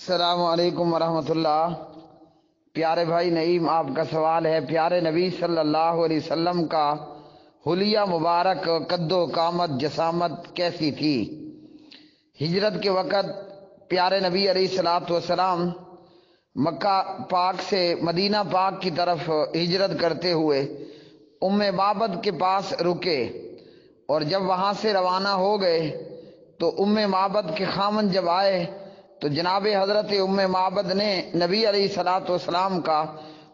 السلام علیکم ورحمۃ اللہ۔ پیارے بھائی نعیم، آپ کا سوال ہے پیارے نبی صلی اللہ علیہ وسلم کا حلیہ مبارک قد و قامت جسامت کیسی تھی؟ ہجرت کے وقت پیارے نبی علیہ الصلاۃ والسلام مکہ پاک سے مدینہ پاک کی طرف ہجرت کرتے ہوئے ام معبد کے پاس رکے، اور جب وہاں سے روانہ ہو گئے تو ام معبد کے خامن جب آئے تو جناب حضرت ام معبد نے نبی علیہ الصلاۃ والسلام کا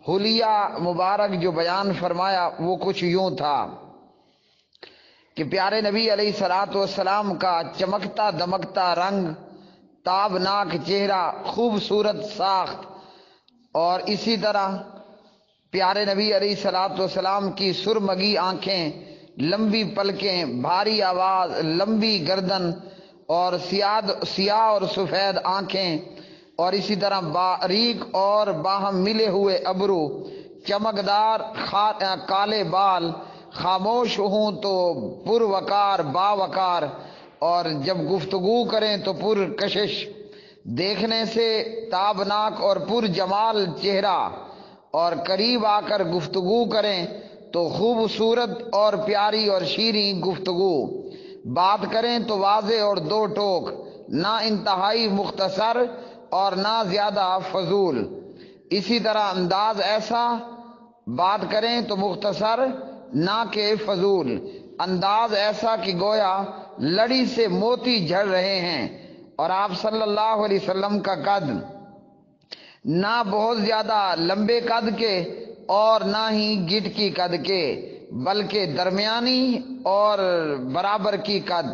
حلیہ مبارک جو بیان فرمایا وہ کچھ یوں تھا کہ پیارے نبی علیہ الصلاۃ والسلام کا چمکتا دمکتا رنگ، تابناک چہرہ، خوبصورت ساخت، اور اسی طرح پیارے نبی علیہ الصلاۃ والسلام کی سرمگی آنکھیں، لمبی پلکیں، بھاری آواز، لمبی گردن، اور سیاہ اور سفید آنکھیں، اور اسی طرح باریک اور باہم ملے ہوئے ابرو، چمکدار کالے بال، خاموش ہوں تو پروقار باوقار، اور جب گفتگو کریں تو پرکشش، دیکھنے سے تابناک اور پرجمال چہرہ، اور قریب آ کر گفتگو کریں تو خوبصورت اور پیاری اور شیریں گفتگو، بات کریں تو واضح اور دو ٹوک، نہ انتہائی مختصر اور نہ زیادہ فضول۔ اسی طرح انداز ایسا، بات کریں تو مختصر نہ کہ فضول، انداز ایسا کہ گویا لڑی سے موتی جھڑ رہے ہیں۔ اور آپ صلی اللہ علیہ وسلم کا قد نہ بہت زیادہ لمبے قد کے اور نہ ہی گٹکی قد کے، بلکہ درمیانی اور برابر کی قد۔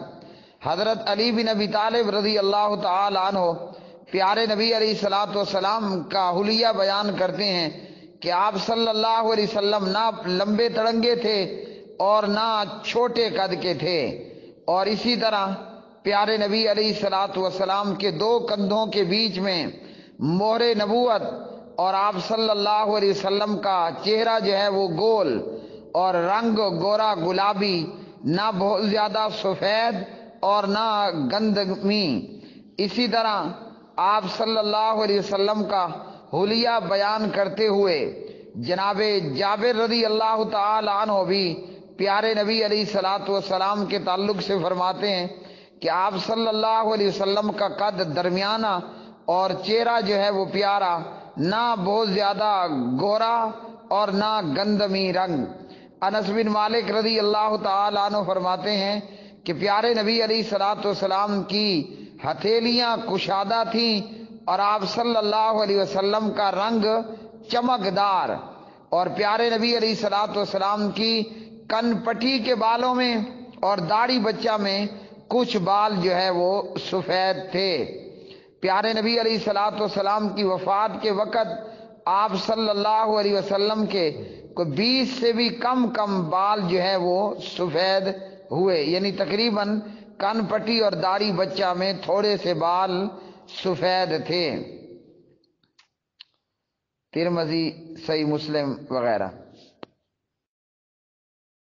حضرت علی بن ابی طالب رضی اللہ تعالی عنہ پیارے نبی علیہ الصلاۃ والسلام کا حلیہ بیان کرتے ہیں کہ آپ صلی اللہ علیہ وسلم نہ لمبے تڑنگے تھے اور نہ چھوٹے قد کے تھے، اور اسی طرح پیارے نبی علیہ الصلاۃ والسلام کے دو کندھوں کے بیچ میں مہر نبوت، اور آپ صلی اللہ علیہ وسلم کا چہرہ جو ہے وہ گول اور رنگ گورا گلابی، نہ بہت زیادہ سفید اور نہ گندمی۔ اسی طرح آپ صلی اللہ علیہ وسلم کا حلیہ بیان کرتے ہوئے جناب جابر رضی اللہ تعالی عنہ بھی پیارے نبی علیہ الصلاۃ والسلام کے تعلق سے فرماتے ہیں کہ آپ صلی اللہ علیہ وسلم کا قد درمیانہ اور چہرہ جو ہے وہ پیارا، نہ بہت زیادہ گورا اور نہ گندمی رنگ۔ انس بن مالک رضی اللہ تعالی عنہ فرماتے ہیں کہ پیارے نبی علیہ الصلاۃ والسلام کی ہتھیلیاں کشادہ تھیں، اور آپ صلی اللہ علیہ وسلم کا رنگ چمکدار، اور پیارے نبی علیہ الصلاۃ والسلام کی کن پٹی کے بالوں میں اور داڑھی بچہ میں کچھ بال جو ہے وہ سفید تھے۔ پیارے نبی علیہ الصلاۃ والسلام کی وفات کے وقت آپ صلی اللہ علیہ وسلم کے کوئی 20 سے بھی کم بال جو ہے وہ سفید ہوئے، یعنی تقریباً کن پٹی اور داڑھی بچہ میں تھوڑے سے بال سفید تھے۔ ترمذی، صحیح مسلم وغیرہ۔